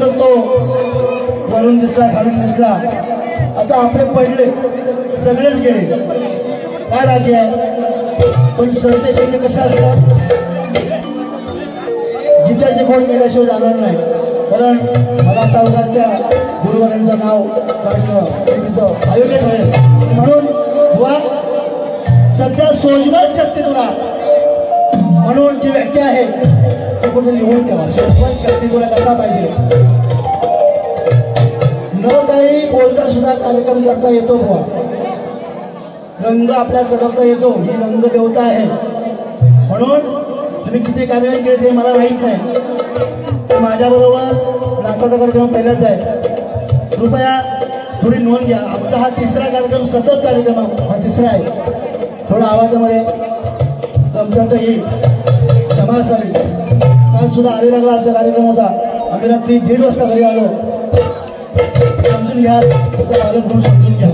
शकतो, वरून दिसला खालून दिसला, आता आपले पडले सगळेच गेले, काय बाकी आहे? पण सरते शेवटी कसं असतं, जित्याचे कोण गेल्याशिवाय जाणार नाही. कारण मला आता उगाच त्या गुरुवारांचं नाव काढणं तिचं अयोग्य ठरेल. म्हणून बुवा सध्या सोजवळ शक्ती तुला म्हणून जी व्याख्या आहे ती कुठे लिहून ठेवा. सोजवळ शक्ती तुला कसा पाहिजे, न काही बोलता सुद्धा कार्यक्रम करता येतो बुवा. रंग आपल्या चढवता येतो, ही रंग देवता आहे. म्हणून तुम्ही किती कार्यक्रम केले ते मला माहीत नाही. माझ्याबरोबर नाचाचा कार्यक्रम पहिलाच आहे. कृपया थोडी नोंद घ्या. आजचा हा तिसरा कार्यक्रम, सतत कार्यक्रम हा तिसरा आहे. थोडा आवाजामध्ये कमतरता येईल, क्षमा असावी. काल सुद्धा आलेला आमचा कार्यक्रम होता. आम्ही रात्री 1:30 वाजता घरी आलो. समजून घ्या, तुमचा बालक म्हणून समजून घ्या.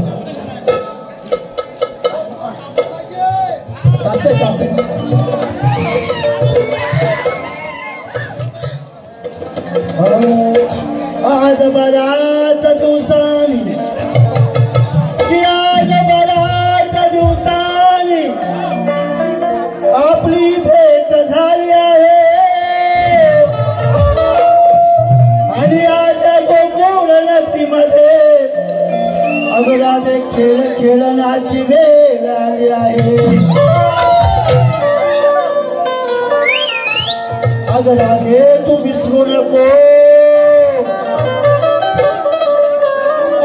कापते आज बराच दिवसांनी, आज बराच दिवसांनी आपली भेट झाली आहे. आणि आज गोकुळ नगरीमध्ये अगराधे खेळ खेळण्याची वेळ आली आहे. अगराधे तू विसरू नको,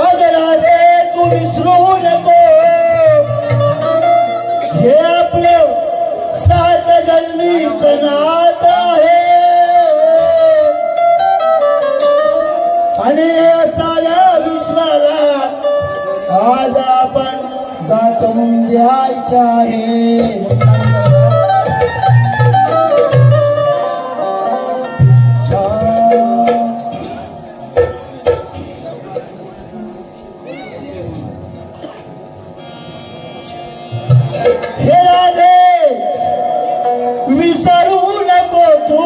अगराधे तू विसरू नको. हे आपलं 7 जन्मीचं नातं आहे. आणि साऱ्या विश्वाला आज आपण दाखवून द्यायचं आहे. हे राधे विसरू नको तू.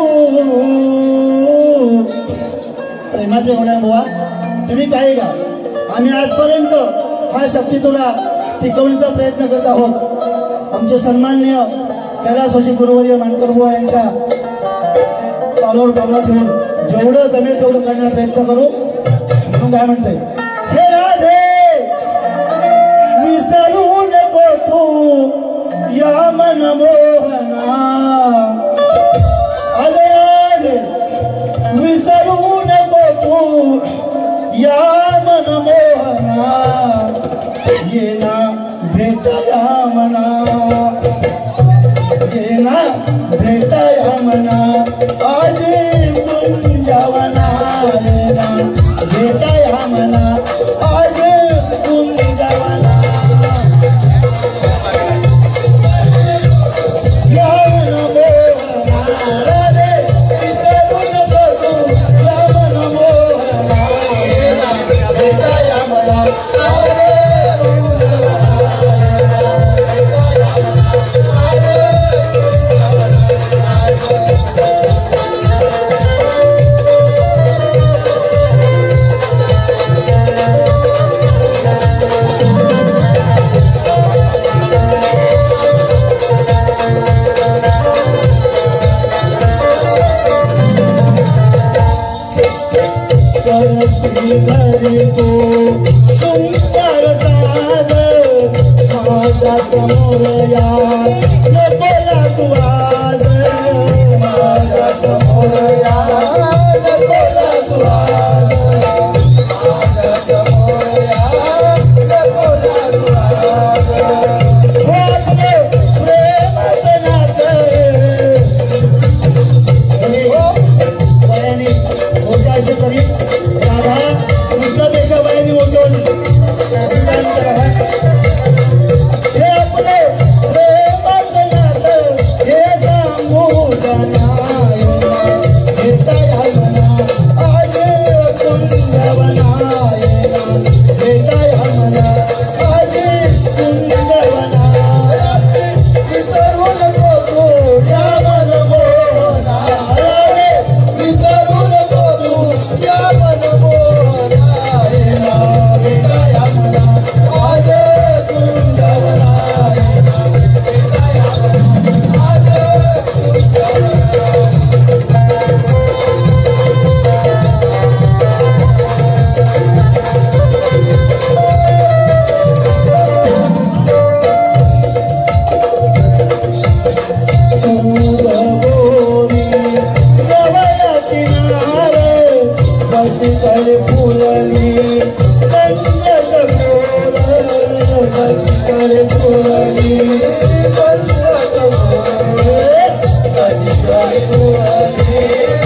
प्रेमाचे होण्या बुवा तुम्ही काय घ्या. आम्ही आजपर्यंत हा शक्ती तुला टिकवण्याचा प्रयत्न करत आहोत. आमचे सन्माननीय कैलासवासी गुरुवर्य मानकर बुवा यांच्या पावलावर पावला ठेवून जेवढं जमेल तेवढं करण्याचा प्रयत्न करू. म्हणून काय म्हणते, हे राधे विसरू नको तू या मनमोहना. अरे राधे विसरू नको तू या मनमोहना. ये ना भेटाया मना, ये ना भेटाया मना. आज कुंजावना, ये ना भेटाया मना. आज कुंजावना. घरी तो सुंदर साज माझ्या समोर या नकोला तू आज. माझ्या समोर या नकोला तू आज. माझ्या समोर या नकोला तू आज. प्रेमाचं नातं मोठ्या असे करी राधा कृष्ण देशाबाईंनी मोठवली. हे आपले प्रेमाचं नातं हे सांगू जाणार. काशीकडे फुलली चंद्राचं कोर काशीकडे फुलली चंद्राचं कोर काशीकडे फुलली